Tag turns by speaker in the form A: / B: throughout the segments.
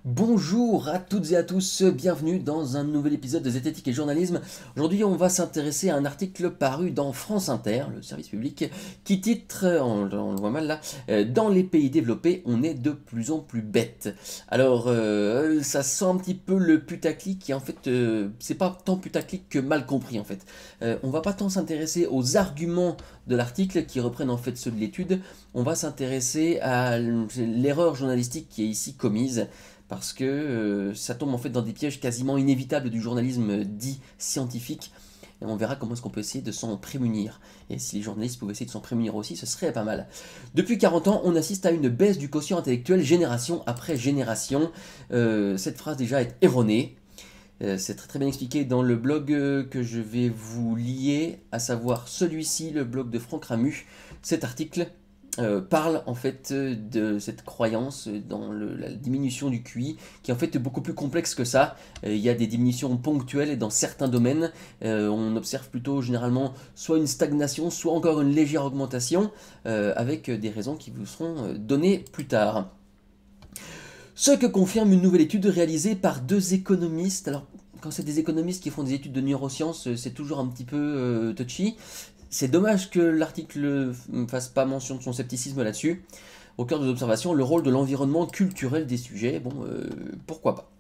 A: Bonjour à toutes et à tous, bienvenue dans un nouvel épisode de Zététique et Journalisme. Aujourd'hui, on va s'intéresser à un article paru dans France Inter, le service public, qui titre, on le voit mal là, Dans les pays développés, on est de plus en plus bête. Alors, ça sent un petit peu le putaclic, et en fait, c'est pas tant putaclic que mal compris en fait. On va pas tant s'intéresser aux arguments de l'article qui reprennent en fait ceux de l'étude, on va s'intéresser à l'erreur journalistique qui est ici commise parce que ça tombe en fait dans des pièges quasiment inévitables du journalisme dit scientifique. Et on verra comment est-ce qu'on peut essayer de s'en prémunir. Et si les journalistes pouvaient essayer de s'en prémunir aussi, ce serait pas mal. Depuis 40 ans, on assiste à une baisse du quotient intellectuel génération après génération. Cette phrase déjà est erronée. C'est très bien expliqué dans le blog que je vais vous lier, à savoir celui-ci, le blog de Franck Ramu. Cet article parle en fait de cette croyance dans la diminution du QI, qui est en fait beaucoup plus complexe que ça. Il y a des diminutions ponctuelles et dans certains domaines, on observe plutôt généralement soit une stagnation, soit encore une légère augmentation, avec des raisons qui vous seront données plus tard. Ce que confirme une nouvelle étude réalisée par deux économistes. Alors, quand c'est des économistes qui font des études de neurosciences, c'est toujours un petit peu touchy. C'est dommage que l'article ne fasse pas mention de son scepticisme là-dessus. Au cœur des observations, le rôle de l'environnement culturel des sujets. Bon, pourquoi pas.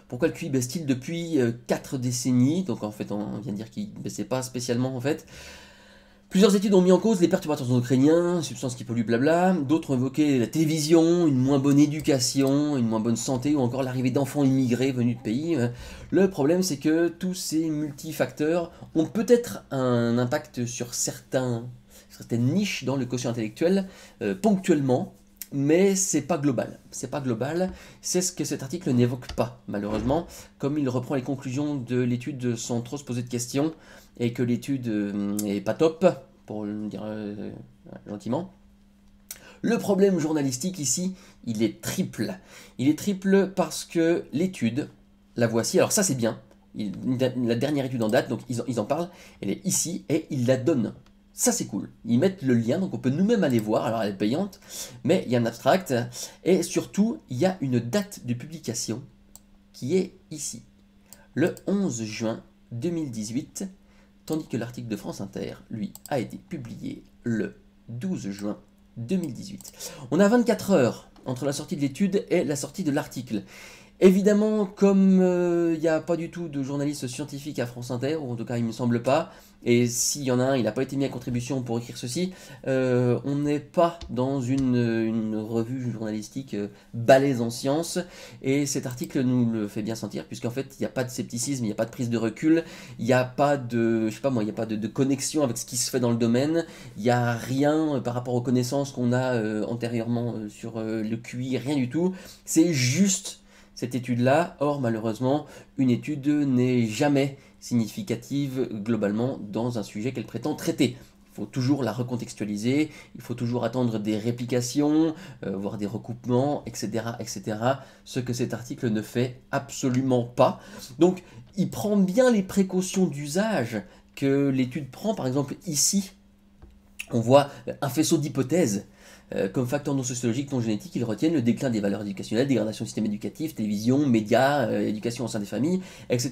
A: Pourquoi le QI baisse-t-il depuis 4 décennies? Donc en fait, on vient de dire qu'il ne baissait pas spécialement en fait. Plusieurs études ont mis en cause les perturbateurs endocriniens, substances qui polluent, blabla. D'autres ont évoqué la télévision, une moins bonne éducation, une moins bonne santé, ou encore l'arrivée d'enfants immigrés venus de pays. Le problème, c'est que tous ces multifacteurs ont peut-être un impact sur certaines niches dans le quotient intellectuel, ponctuellement, mais c'est pas global. C'est pas global. C'est ce que cet article n'évoque pas, malheureusement. Comme il reprend les conclusions de l'étude sans trop se poser de questions, et que l'étude est pas top, pour le dire gentiment. Le problème journalistique ici, il est triple. Il est triple parce que l'étude, la voici, alors ça c'est bien, la dernière étude en date, donc ils en parlent, elle est ici et ils la donnent. Ça c'est cool. Ils mettent le lien, donc on peut nous-mêmes aller voir, alors elle est payante, mais il y a un abstract, et surtout il y a une date de publication qui est ici, le 11 juin 2018, tandis que l'article de France Inter, lui, a été publié le 12 juin 2018. On a 24 heures entre la sortie de l'étude et la sortie de l'article. Évidemment, comme il n'y a pas du tout de journaliste scientifique à France Inter, ou en tout cas il ne me semble pas, et s'il y en a un, il n'a pas été mis à contribution pour écrire ceci, on n'est pas dans une revue journalistique balèze en sciences, et cet article nous le fait bien sentir, puisqu'en fait il n'y a pas de scepticisme, il n'y a pas de prise de recul, il n'y a pas de, je sais pas moi, il n'y a pas de connexion avec ce qui se fait dans le domaine, il n'y a rien par rapport aux connaissances qu'on a antérieurement sur le QI, rien du tout, c'est juste cette étude-là. Or, malheureusement, une étude n'est jamais significative globalement dans un sujet qu'elle prétend traiter. Il faut toujours la recontextualiser, il faut toujours attendre des réplications, voire des recoupements, etc., etc. Ce que cet article ne fait absolument pas. Donc, il prend bien les précautions d'usage que l'étude prend. Par exemple, ici, on voit un faisceau d'hypothèses. Comme facteur non sociologique, non génétique, ils retiennent le déclin des valeurs éducationnelles, dégradation du système éducatif, télévision, médias, éducation au sein des familles, etc.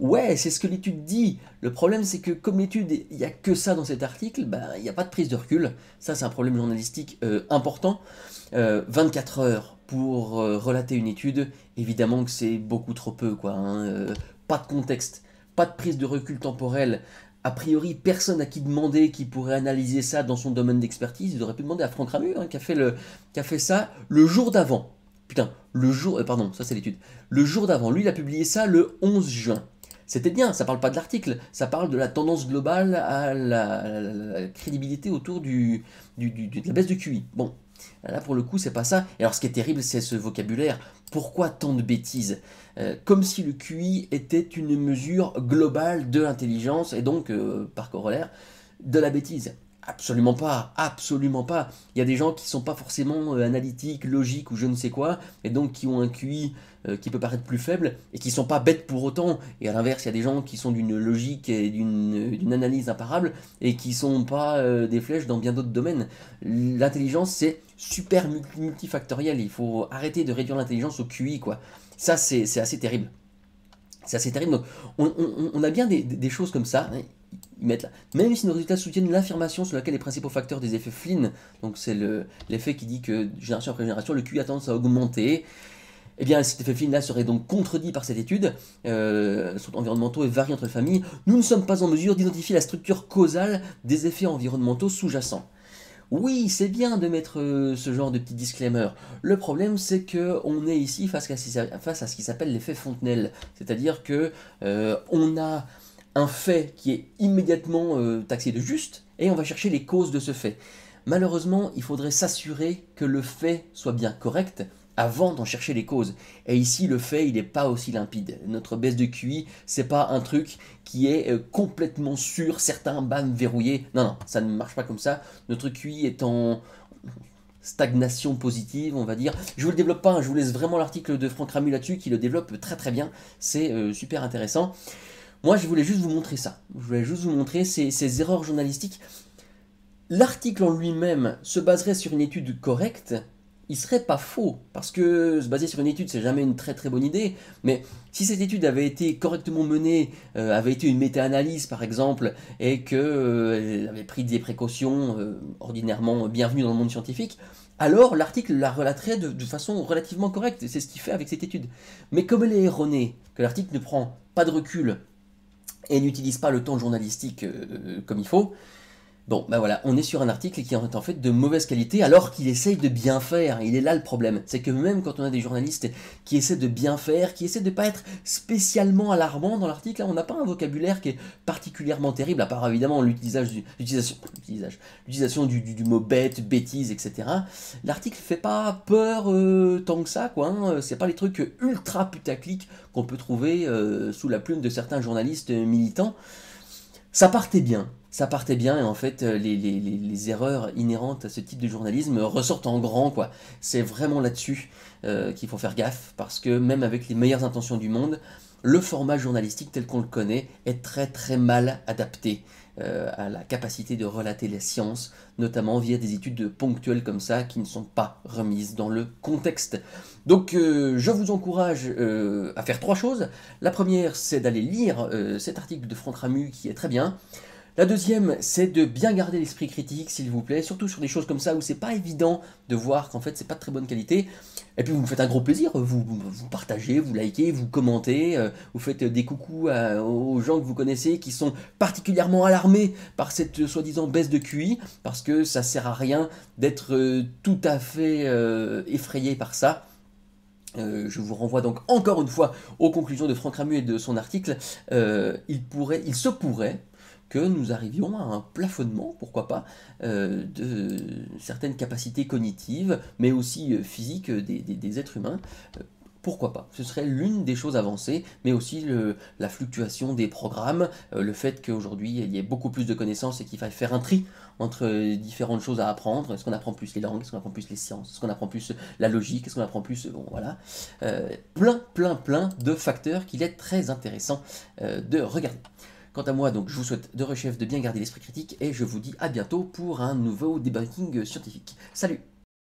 A: Ouais, c'est ce que l'étude dit. Le problème, c'est que comme l'étude, il n'y a que ça dans cet article, ben, il n'y a pas de prise de recul. Ça, c'est un problème journalistique important. 24 heures pour relater une étude, évidemment que c'est beaucoup trop peu, quoi. Pas de contexte, pas de prise de recul temporel. A priori, personne à qui demander qui pourrait analyser ça dans son domaine d'expertise. Ils auraient pu demander à Franck Ramu, qui a fait ça le jour d'avant. Putain, le jour... pardon, ça c'est l'étude. Le jour d'avant, lui, il a publié ça le 11 juin. C'était bien, ça parle pas de l'article, ça parle de la tendance globale à la crédibilité autour de la baisse du QI. Bon, là pour le coup, c'est pas ça. Et alors ce qui est terrible, c'est ce vocabulaire. Pourquoi tant de bêtises? Comme si le QI était une mesure globale de l'intelligence et donc, par corollaire, de la bêtise. Absolument pas, absolument pas. Il y a des gens qui sont pas forcément analytiques, logiques ou je ne sais quoi, et donc qui ont un QI qui peut paraître plus faible, et qui sont pas bêtes pour autant. Et à l'inverse, il y a des gens qui sont d'une logique et d'une analyse imparable, et qui sont pas des flèches dans bien d'autres domaines. L'intelligence, c'est super multifactoriel, il faut arrêter de réduire l'intelligence au QI, quoi. Ça, c'est assez terrible. C'est assez terrible. Donc, on a bien des choses comme ça, hein. Ils mettent là. Même si nos résultats soutiennent l'affirmation sur laquelle les principaux facteurs des effets Flynn, donc c'est l'effet qui dit que génération après génération, le QI a tendance à augmenter, eh bien cet effet Flynn-là serait donc contredit par cette étude, sont environnementaux et varient entre les familles. Nous ne sommes pas en mesure d'identifier la structure causale des effets environnementaux sous-jacents. Oui, c'est bien de mettre ce genre de petit disclaimer. Le problème, c'est que on est ici face à ce qui s'appelle l'effet Fontenelle. C'est-à-dire que on a un fait qui est immédiatement taxé de juste, et on va chercher les causes de ce fait. Malheureusement, il faudrait s'assurer que le fait soit bien correct avant d'en chercher les causes. Et ici, le fait, il n'est pas aussi limpide. Notre baisse de QI, c'est pas un truc qui est complètement sûr, certain, bam, verrouillé. Non, non, ça ne marche pas comme ça. Notre QI est en stagnation positive, on va dire. Je vous le développe pas, hein, je vous laisse vraiment l'article de Franck Ramu là-dessus, qui le développe très très bien. C'est super intéressant. Moi, je voulais juste vous montrer ça. Je voulais juste vous montrer ces erreurs journalistiques. L'article en lui-même se baserait sur une étude correcte, il serait pas faux, parce que se baser sur une étude, c'est jamais une très très bonne idée, mais si cette étude avait été correctement menée, avait été une méta-analyse par exemple, et qu'elle avait pris des précautions ordinairement bienvenues dans le monde scientifique, alors l'article la relaterait de façon relativement correcte, c'est ce qu'il fait avec cette étude. Mais comme elle est erronée, que l'article ne prend pas de recul, et n'utilise pas le temps journalistique comme il faut, bon, ben voilà, on est sur un article qui est en fait de mauvaise qualité alors qu'il essaye de bien faire. Il est là le problème. C'est que même quand on a des journalistes qui essaient de bien faire, qui essaient de ne pas être spécialement alarmants dans l'article, on n'a pas un vocabulaire qui est particulièrement terrible, à part évidemment l'utilisation du mot bête, bêtise, etc. L'article fait pas peur tant que ça, quoi. Hein. C'est pas les trucs ultra putaclic qu'on peut trouver sous la plume de certains journalistes militants. Ça partait bien, et en fait, les erreurs inhérentes à ce type de journalisme ressortent en grand, quoi. C'est vraiment là-dessus qu'il faut faire gaffe, parce que même avec les meilleures intentions du monde, le format journalistique tel qu'on le connaît est très très mal adapté à la capacité de relater les sciences, notamment via des études ponctuelles comme ça, qui ne sont pas remises dans le contexte. Donc je vous encourage à faire trois choses. La première, c'est d'aller lire cet article de Franck Ramu qui est très bien. La deuxième, c'est de bien garder l'esprit critique, s'il vous plaît, surtout sur des choses comme ça où c'est pas évident de voir qu'en fait c'est pas de très bonne qualité. Et puis vous me faites un gros plaisir, vous partagez, vous likez, vous commentez, vous faites des coucous aux gens que vous connaissez qui sont particulièrement alarmés par cette soi-disant baisse de QI, parce que ça sert à rien d'être tout à fait effrayé par ça. Je vous renvoie donc encore une fois aux conclusions de Franck Ramu et de son article. Il se pourrait que nous arrivions à un plafonnement, pourquoi pas, de certaines capacités cognitives, mais aussi physiques des êtres humains. Pourquoi pas? Ce serait l'une des choses avancées, mais aussi la fluctuation des programmes, le fait qu'aujourd'hui il y ait beaucoup plus de connaissances et qu'il faille faire un tri entre différentes choses à apprendre. Est-ce qu'on apprend plus les langues? Est-ce qu'on apprend plus les sciences? Est-ce qu'on apprend plus la logique? Est-ce qu'on apprend plus... Bon, voilà. Plein de facteurs qu'il est très intéressant de regarder. Quant à moi, donc, je vous souhaite de rechef de bien garder l'esprit critique et je vous dis à bientôt pour un nouveau debunking scientifique. Salut!